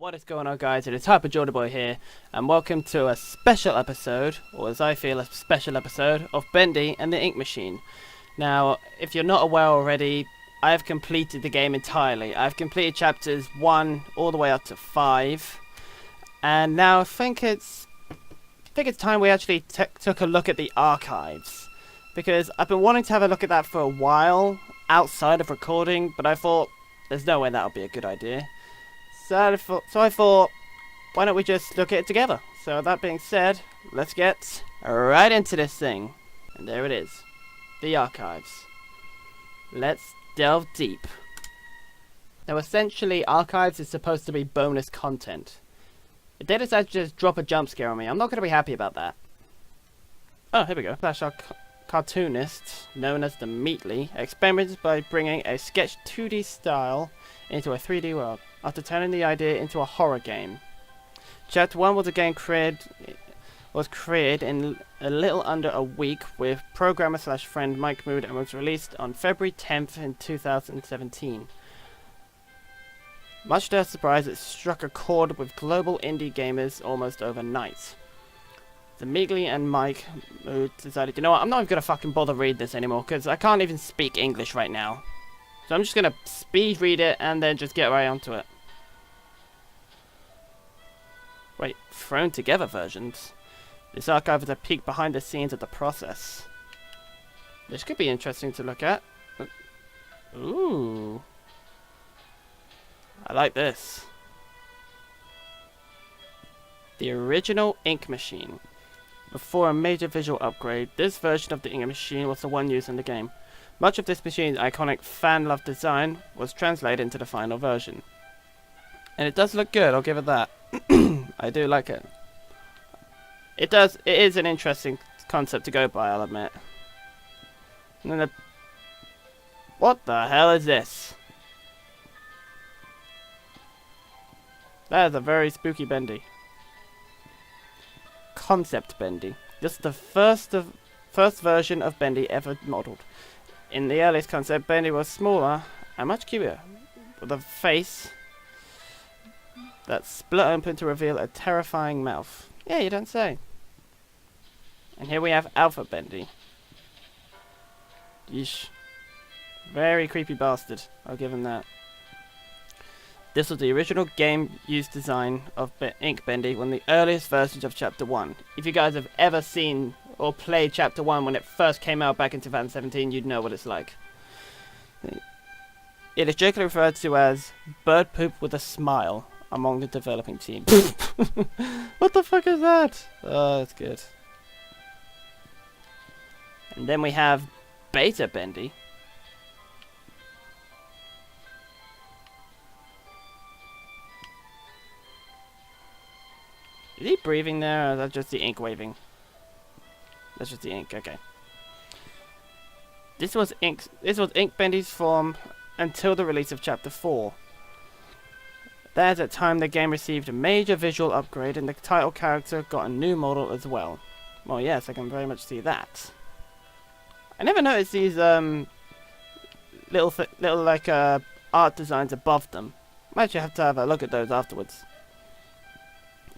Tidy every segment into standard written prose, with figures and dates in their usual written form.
What is going on, guys? It is Hyper Jordan Boy here, and welcome to a special episode, or as I feel, a special episode of Bendy and the Ink Machine. Now, if you're not aware already, I have completed the game entirely. I've completed chapters 1 all the way up to 5, and now I think it's time we actually took a look at the archives, because I've been wanting to have a look at that for a while outside of recording, but I thought there's no way that would be a good idea. So I thought, why don't we just look at it together? So that being said, let's get right into this thing. And there it is. The archives. Let's delve deep. Now essentially, archives is supposed to be bonus content. If they decide to just drop a jump scare on me, I'm not going to be happy about that. Oh, here we go. Flash our cartoonist, known as the Meatly, experimented by bringing a sketch 2D style into a 3D world, after turning the idea into a horror game. Chapter 1 was a game created in a little under a week with programmer slash friend Mike Mood and was released on February 10th in 2017. Much to their surprise, it struck a chord with global indie gamers almost overnight. The Meagley and Mike Mood decided, you know what, I'm not even going to fucking bother read this anymore because I can't even speak English right now. So I'm just going to speed read it and then just get right onto it. Wait, thrown together versions? This archive is a peek behind the scenes of the process. This could be interesting to look at. Ooh. I like this. The original Ink Machine. Before a major visual upgrade, this version of the Ink Machine was the one used in the game. Much of this machine's iconic fan-loved design was translated into the final version. And it does look good, I'll give it that. I do like it. It is an interesting concept to go by, I'll admit. And then what the hell is this? That is a very spooky Bendy. Concept Bendy. This is the first version of Bendy ever modelled. In the earliest concept, Bendy was smaller and much cuter, with a face that split open to reveal a terrifying mouth. Yeah, you don't say. And here we have Alpha Bendy. Yeesh. Very creepy bastard, I'll give him that. This was the original game-used design of Ink Bendy, one of the earliest versions of Chapter 1. If you guys have ever seen or played Chapter 1 when it first came out back in 2017, you'd know what it's like. It is jokingly referred to as bird poop with a smile among the developing team. What the fuck is that? Oh, that's good. And then we have Beta Bendy. Is he breathing there, or is that just the ink waving? That's just the ink, okay. This was Ink Bendy's form until the release of Chapter 4. That is at the time the game received a major visual upgrade and the title character got a new model as well. Well, yes, I can very much see that. I never noticed these little like art designs above them. Might actually have to have a look at those afterwards.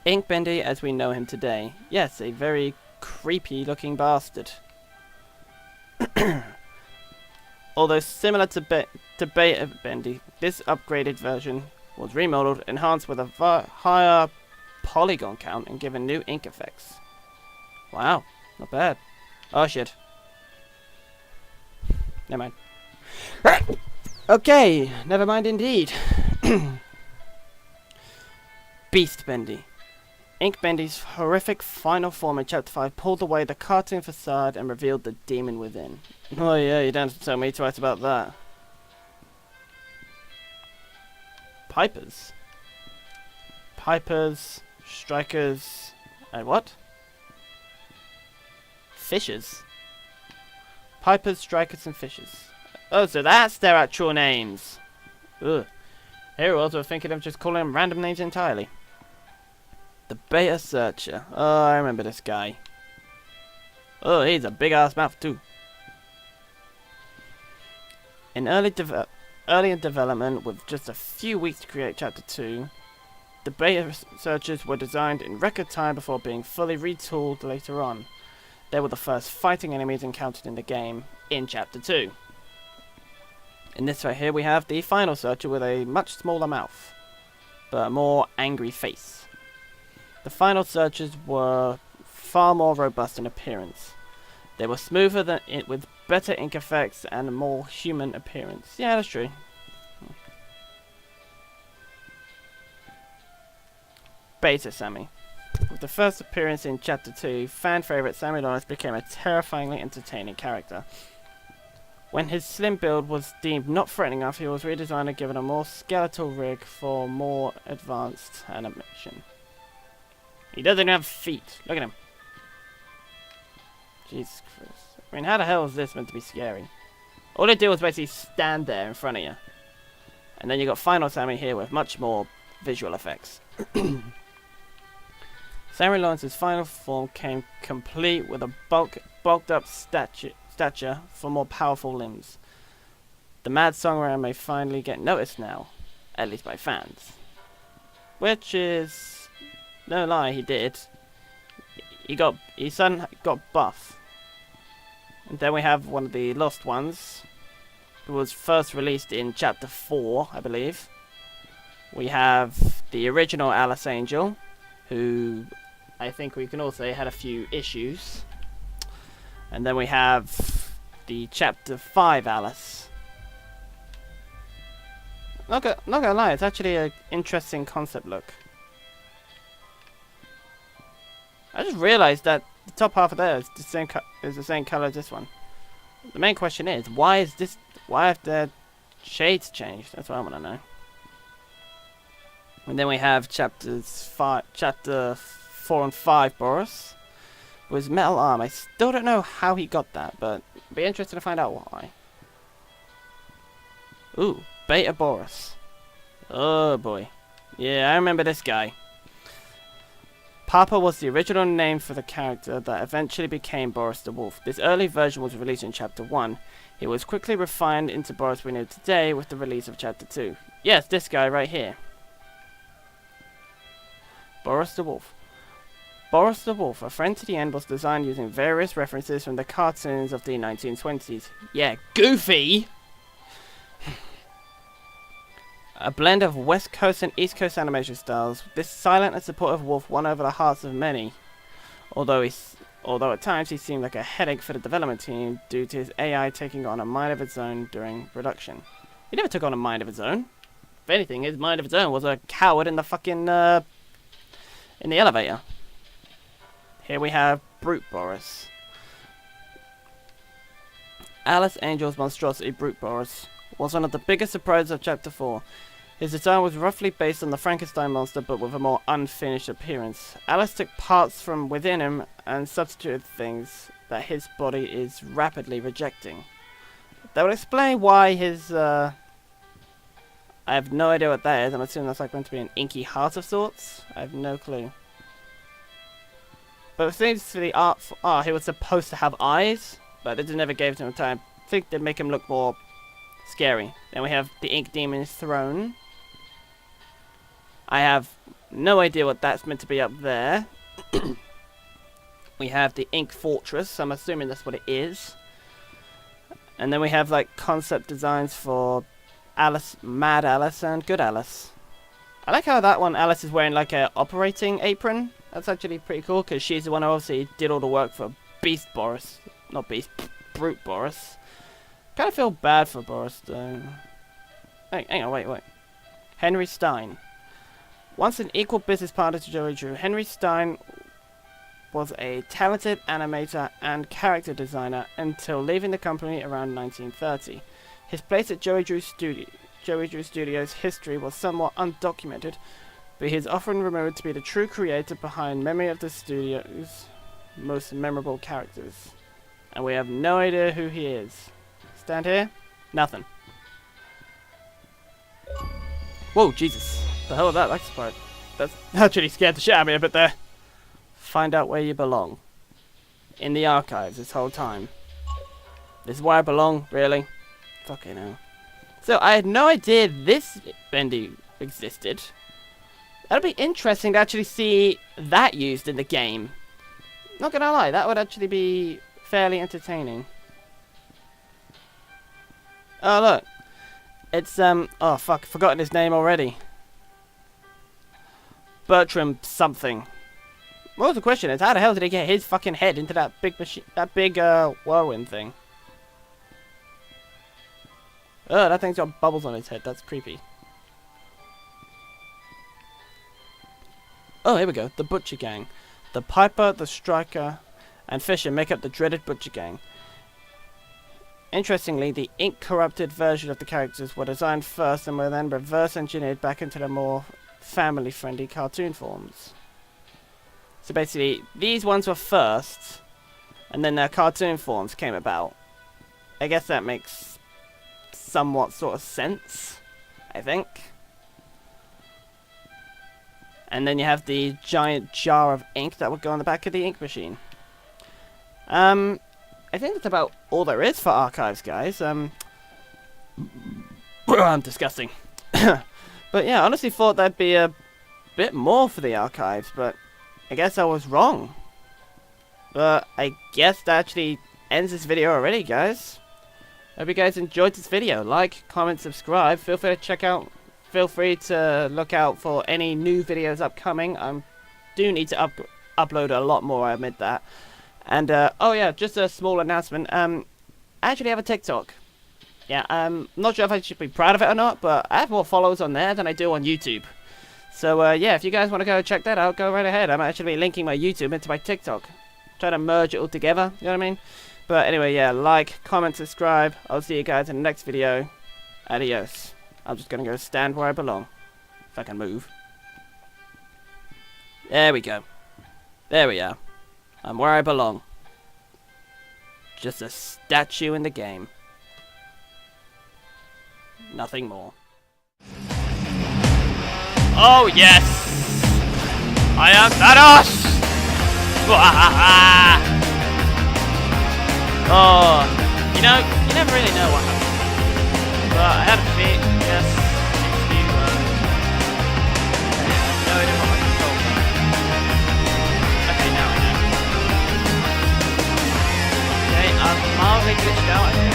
Ink Bendy as we know him today. Yes, a very creepy looking bastard. Although similar to Beta Bendy, this upgraded version was remodeled, enhanced with a higher polygon count and given new ink effects. Wow, not bad. Oh shit. Never mind. Okay, never mind indeed. Beast Bendy. Ink Bendy's horrific final form in Chapter 5 pulled away the cartoon facade and revealed the demon within. Oh yeah, you don't have to tell me twice about that. Pipers. Pipers, strikers, and what? Fishers. Pipers, strikers, and fishers. Oh, so that's their actual names. Ugh. Here was, we're thinking of just calling them random names entirely. The Beta Searcher. Oh, I remember this guy. Oh, he's a big ass mouth too. In early in development, with just a few weeks to create Chapter 2, The beta researchers were designed in record time before being fully retooled later on. They were the first fighting enemies encountered in the game in Chapter 2. In this right here we have the final searcher with a much smaller mouth, but a more angry face. The final searchers were far more robust in appearance. They were smoother than it, with better ink effects and a more human appearance. Yeah, that's true. Beta Sammy. With the first appearance in Chapter 2, fan favourite Sammy Lawrence became a terrifyingly entertaining character. When his slim build was deemed not threatening enough, he was redesigned and given a more skeletal rig for more advanced animation. He doesn't have feet. Look at him. Jesus Christ. I mean, how the hell is this meant to be scary? All they do is basically stand there in front of you. And then you got Final Sammy here with much more visual effects. Sammy Lawrence's final form came complete with a bulked up stature for more powerful limbs. The mad songwriter may finally get noticed now, at least by fans. Which is, no lie, he did. His son got buff. And then we have one of the lost ones, who was first released in Chapter 4, I believe. We have the original Alice Angel, who I think we can all say had a few issues. And then we have the Chapter 5 Alice. Not gonna lie, it's actually an interesting concept look. I just realised that the top half of there is the same colour as this one. The main question is, why have the shades changed? That's what I want to know. And then we have Chapter 4 and 5 Boris. With his metal arm. I still don't know how he got that, but it'd be interesting to find out why. Ooh, Beta Boris. Oh boy. Yeah, I remember this guy. Papa was the original name for the character that eventually became Boris the Wolf. This early version was released in Chapter 1. He was quickly refined into Boris we know today with the release of Chapter 2. Yes, this guy right here. Boris the Wolf. Boris the Wolf, A Friend to the End, was designed using various references from the cartoons of the 1920s. Yeah, Goofy! A blend of West Coast and East Coast animation styles, this silent and supportive wolf won over the hearts of many. Although at times he seemed like a headache for the development team due to his AI taking on a mind of its own during production. He never took on a mind of its own. If anything, his mind of its own was a coward in the fucking, in the elevator. Here we have Brute Boris. Alice Angel's monstrosity Brute Boris was one of the biggest surprises of Chapter 4. His design was roughly based on the Frankenstein monster, but with a more unfinished appearance. Alice took parts from within him and substituted things that his body is rapidly rejecting. That would explain why his, I have no idea what that is. I'm assuming that's like meant to be an inky heart of sorts. I have no clue. But it seems to the art, he was supposed to have eyes, but they just never gave him time. I think they'd make him look more scary. Then we have the Ink Demon's Throne. I have no idea what that's meant to be up there. We have the Ink Fortress. I'm assuming that's what it is. And then we have like concept designs for Alice, Mad Alice, and Good Alice. I like how that one Alice is wearing like a operating apron. That's actually pretty cool because she's the one who obviously did all the work for Beast Boris. Not Beast, Brute Boris. Kind of feel bad for Boris though. Hey, hang on, wait. Henry Stein. Once an equal business partner to Joey Drew, Henry Stein was a talented animator and character designer until leaving the company around 1930. His place at Joey Drew Studios' history was somewhat undocumented, but he is often remembered to be the true creator behind many of the studio's most memorable characters. And we have no idea who he is. Stand here? Nothing. Whoa, Jesus. The hell was that? That's part. That's actually scared the shit out of me a bit there. Find out where you belong. In the archives this whole time. This is where I belong, really? Fucking hell. So, I had no idea this Bendy existed. That'd be interesting to actually see that used in the game. Not gonna lie, that would actually be fairly entertaining. Oh look, it's oh fuck, forgotten his name already. Bertram something. Well, the question is, how the hell did he get his fucking head into that big machine, that big whirlwind thing? Oh, that thing's got bubbles on its head. That's creepy. Oh, here we go. The Butcher Gang. The Piper, the Striker, and Fisher make up the dreaded Butcher Gang. Interestingly, the ink-corrupted version of the characters were designed first and were then reverse-engineered back into the more family-friendly cartoon forms. So basically, these ones were first, and then their cartoon forms came about. I guess that makes somewhat sort of sense, I think. And then you have the giant jar of ink that would go on the back of the ink machine. I think that's about all there is for archives, guys. I'm disgusting. But yeah, I honestly thought there'd be a bit more for the archives, but I guess I was wrong. But I guess that actually ends this video already, guys. Hope you guys enjoyed this video. Like, comment, subscribe. Feel free to look out for any new videos upcoming. I do need to upload a lot more, I admit that. And oh yeah, just a small announcement. I actually have a TikTok. Yeah, I'm not sure if I should be proud of it or not, but I have more followers on there than I do on YouTube. So yeah, if you guys want to go check that out, go right ahead. I'm actually linking my YouTube into my TikTok. Trying to merge it all together, you know what I mean? But anyway, yeah, like, comment, subscribe. I'll see you guys in the next video. Adios. I'm just gonna go stand where I belong. If I can move. There we go. There we are. I'm where I belong. Just a statue in the game. Nothing more. Oh yes! I am Thanos! Oh, you know, you never really know what happened. But I had a feet, yes, I have no idea what my control was. Okay, now I know. Okay, I'm mildly glitched out, I think.